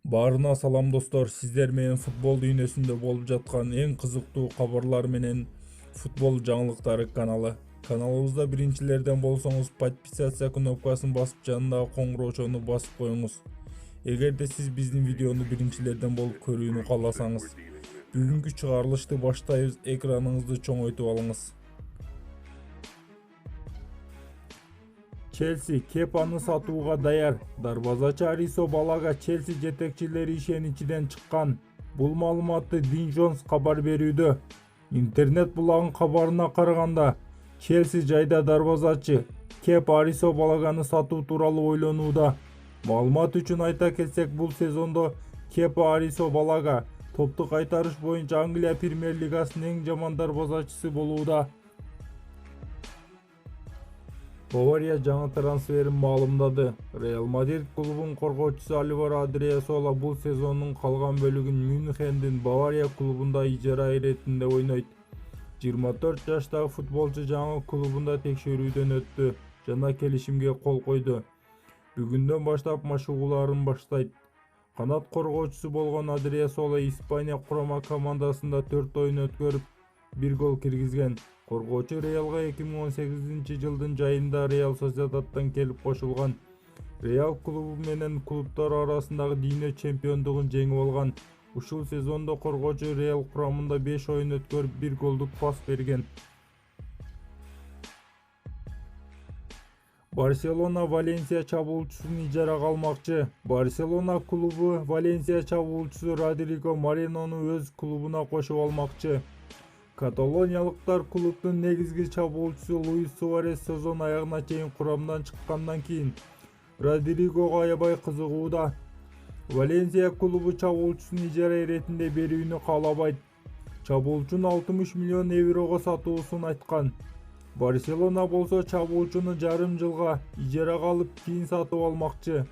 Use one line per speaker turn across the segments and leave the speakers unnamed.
Баарына салам достор, сиздер менен футбол дүйнөсүндө болуп жаткан эң кызыктуу кабарлар менен футбол жаңылыктары каналы. Каналыбызда биринчилерден болсоңуз подписация кнопкасын басып жанындагы коңгуроочону басып коюңуз. Эгерде сиз биздин видеону биринчилерден болуп көрүүнү кааласаңыз, бүгүнкү чыгарылышты баштайбыз. Экраныңызды чоңойтуп алыңыз. Челси Кепаны сатууга даяр. Дарбазачы Арисо Балага Челси жетекчилери ишеничинен чыккан. Бул маалыматты Дин Джонс кабар берүүдө. Интернет булагынын кабарына караганда, Челси жайда дарбазачы Кеп Арисо Балаганы сатуу тууралуу ойлонууда. Маалымат үчүн айта кетсек, бул сезондо Кеп Арисо Балага топту кайтарыш боюнча Англия премьер лигасынын эң жаман дарбазачысы болууда. Бавария жаңы трансферин маалымдады. Реал Мадрид клубунун коргоочусу Альваро Адриасола бул сезондун калган бөлүгүн Мюнхендин Бавария клубунда ижара иретинде ойнойт. 24 жаштагы футболчу жаңы клубунда текшерүүдөн өттү жана келишимге кол койду. Бүгүндөн баштап машыгууларын баштайт. Канат коргоочусу болгон Адриасола Испания курама командасында 4 ойын өткөрүп, 1 гол киргизген. Коргоочу Реалга 2018-жылдын жайында Реал Сосьедадтан келип кошулган. Реал клубу менен клубтар арасындагы дүйнө чемпиондугун жеңип алган. Ушул сезондо коргоочу Реал курамында 5 ойын өткөрүп, 1 голдук пас берген. Барселона Валенсия чабуучусун ижарага алмакчы. Барселона клубу Валенсия чабуучусу Родриго Моренону өз клубуна кошуп алмакчы. Каталониялыктар клубдун негизги чабуучусу Луис Суарес сезон аягына чейин курамдан чыккандан кийин Родригого аябай кызыгууда. Валенсия клубу чабуучусун ижара иретинде берүүнү каалабайт. Чабуучунун 60 миллион еврого сатуусун айткан. Барселона болсо чабуучуну жарым жылга ижарага алып, кийин сатып алмакчы.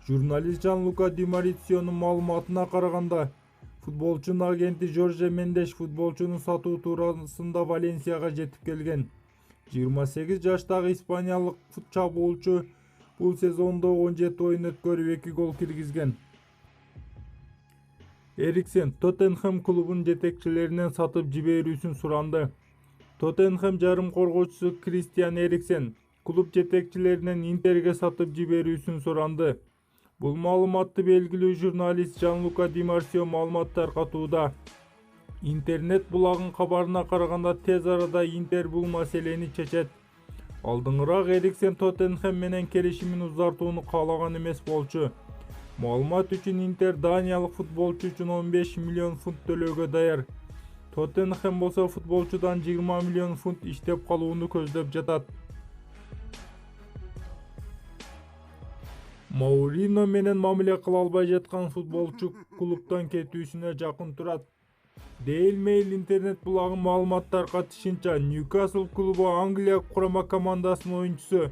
Журналист Жан-Лука Ди Мариционун маалыматына караганда, футболчунун агенти Жорже Мендеш футболчуну сатуу туурасында Валенсияга жетип келген. 28 жаштагы испаниялык чабуучу бул сезондо 17 ойын өткөрүп, 2 гол киргизген. Эриксен Тоттенхэм клубунун жетекчилеринен сатып жиберүүсүн суранды. Тоттенхэм жарым коргоочусу Кристиан Эриксен клуб жетекчилеринен Интерге сатып жиберүүсүн суранды. Бул маалыматты белгилүү журналист Жан-Лука Ди Марцио маалымат таркатууда. Интернет булагынын кабарына караганда, тез арада Интер бул маселени чечет. Алдыңыраак Эриксен Тоттенхэм менен келишимин узартууну каалаган эмес болчу. Маалымат үчүн Интер даниялык футболчу үчүн 15 миллион фунт төлөөгө даяр. Тоттенхэм болсо футболчудан 20 миллион фунт иштеп калууну көздөп жатат. Маурино менен мамиле кыла албай жаткан футболчу клубтан кетүүсүнө жакын турат. Daily Mail интернет булагынын маалымат таркатышынча, Ньюкасл клубу Англия курама командасынын оюнчусу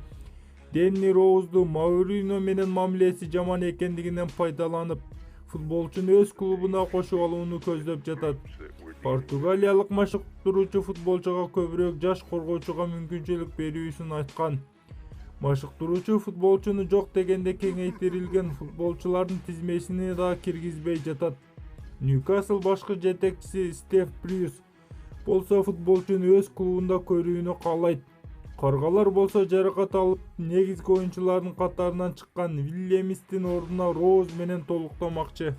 Денни Роузду Маурино менен мамилеси жаман экендигинен пайдаланып, футболчуну өз клубуна кошуп алууну көздөп жатат. Португалиялык машыктыруучу футболчуга көбүрөөк жаш коргоочуга мүмкүнчүлүк берүүсүн айткан. Машыктыруучу футболчуну жок дегенде кеңейтирилген футболчулардын тизмесине да киргизбей жатат. Ньюкасл башкы жетекчиси Стив Брюс болсо футболчуну өз клубунда көрүүнү каалайт. Каргалар болсо жаракат алып, негизги оюнчулардын катарынан чыккан Вильямстин ордуна Роуз менен толуктамакчы.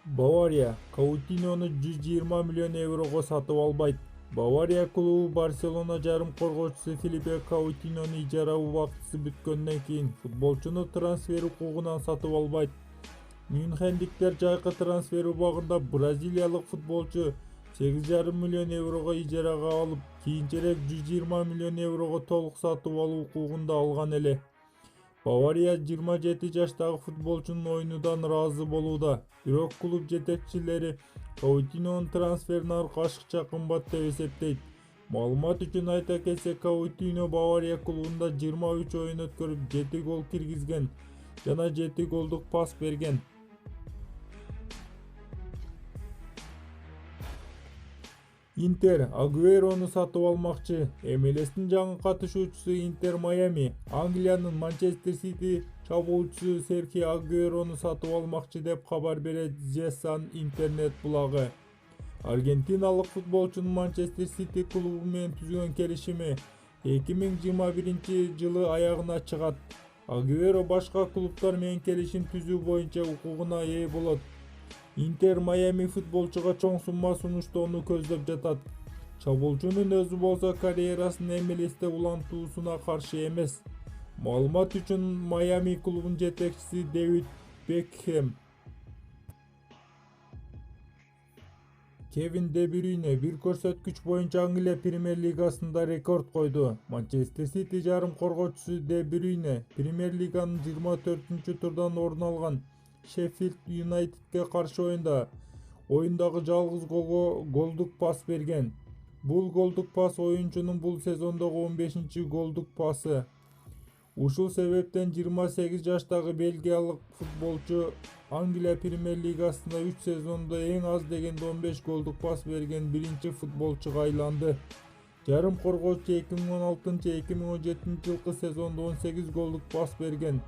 Бавария Каутиньону 120 миллион еврого сатып албайт. Бавария клубу Барселона жарым коргоочусу Филиппе Каутиньону ижара убактысы бүткөндөн кийин футболчуну трансфер укугунан сатып албайт. Мюнхендиктер жайкы трансфер убагында бразилиялык футболчу 8,5 миллион еврого ижарага алып, кийинчерээк 120 миллион еврого толук сатып алуу укугун да алган эле. Бавария 27 жаштагы футболчунун оюнудан ыраазы болууда, бирок клуб жетекчилери Каутиньонун трансферин ашыкча кымбат деп эсептейт. Маалымат үчүн айта кетсек, Каутиньо Бавария клубунда 23 ойын өткөрүп, 7 гол киргизген жана 7 голдук пас берген. Интер Агуэрону сатып алмакчы. МЛС'тин жаңы катышуучусу Интер Майами Англиянын Манчестер Сити чабуучусу Серхио Агуэрону сатып алмакчы деп кабар берет The Sun интернет булагы. Аргентиналык футболчунун Манчестер Сити клубу менен түзгөн келишими 2021-жылы аягына чыгат. Агуэро башка клубтар менен келишим түзүү боюнча укугуна ээ болот. Интер Майами футболчуга чоң сумма сунуштоону көздөп жатат. Чабуучунун өзү болсо карьерасын МЛС'те улантуусуна каршы эмес. Маалымат үчүн Майами клубунун жетекчиси Дэвид Бекхэм. Кевин Де Брюйне бир көрсөткүч боюнча Англия премьер лигасында рекорд койду. Манчестер Сити жарым коргоочусу Де Брюйне премьер лиганын 24-турдан орун алган Шеффилд Юнайтедке каршы оюндагы жалгыз голго голдук пас берген. Бул голдук пас оюнчунун бул сезондогу 15-голдук пасы. Ушул себептен 28 жаштагы бельгиялык футболчу Англия премьер лигасында 3 сезондо эң аз дегенде 15 голдук пас берген биринчи футболчуга айланды. Жарым коргоочу 2016-2017 жылкы сезондо 18 голдук пас берген.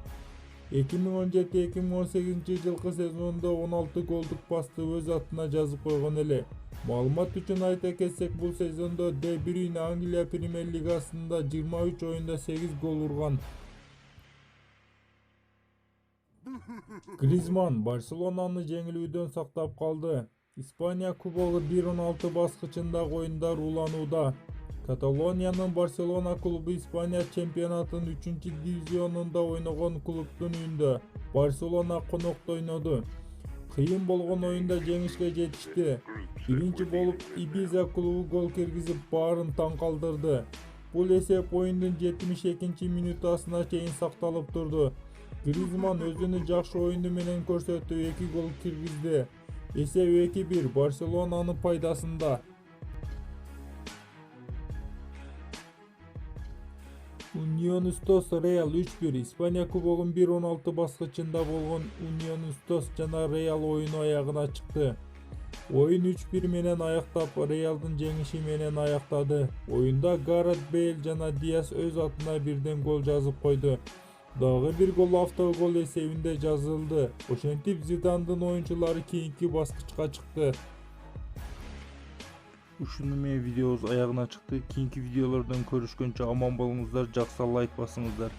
2017-2018 жылкы сезондо 16 голдук пасты өз атына жазып койгон эле. Маалымат үчүн айта кетсек, бул сезондо Де Брюйне Англия премьер лигасында 23 оюнда 8 гол урган. Гризманн Барселонаны жеңилүүдөн сактап калды. Испания кубогу 1-16 баскычындагы оюндар уланууда. Каталониянын Барселона клубу Испания чемпионатынын 3-дивизионунда ойногон клубдун үйүндө Барселона конокто ойноду. Кыйын болгон оюнда жеңишке жетишти. Биринчи болуп Ибиза клубу гол киргизип баарын таң калтырды. Бул эсеп оюндун 72-минутасына чейин сакталып турду. Гризманн өзүнүн жакшы оюну менен көрсөтүп 2 гол киргизди. Эсеп 2-1 Барселонанын пайдасында. Unionistos Real 3-1 Испания кубогунун 1-16 баскычында болгон Unionistos жана Real оюну аягына чыкты. Оюн 3-1 менен аяктап, Реалдын жеңиши менен аяктады. Оюнда Гарет Бейл жана Диас өз атына бирден гол жазып койду. Дагы бир гол автогол эсебинде жазылды. Ошентип Зидандын оюнчулары кийинки баскычка чыкты. Ушуну менен видеобуз аягына чыкты. Кийинки видеолордон көрүшкөнчө аман болуңуздар, жакса лайк басыңыздар.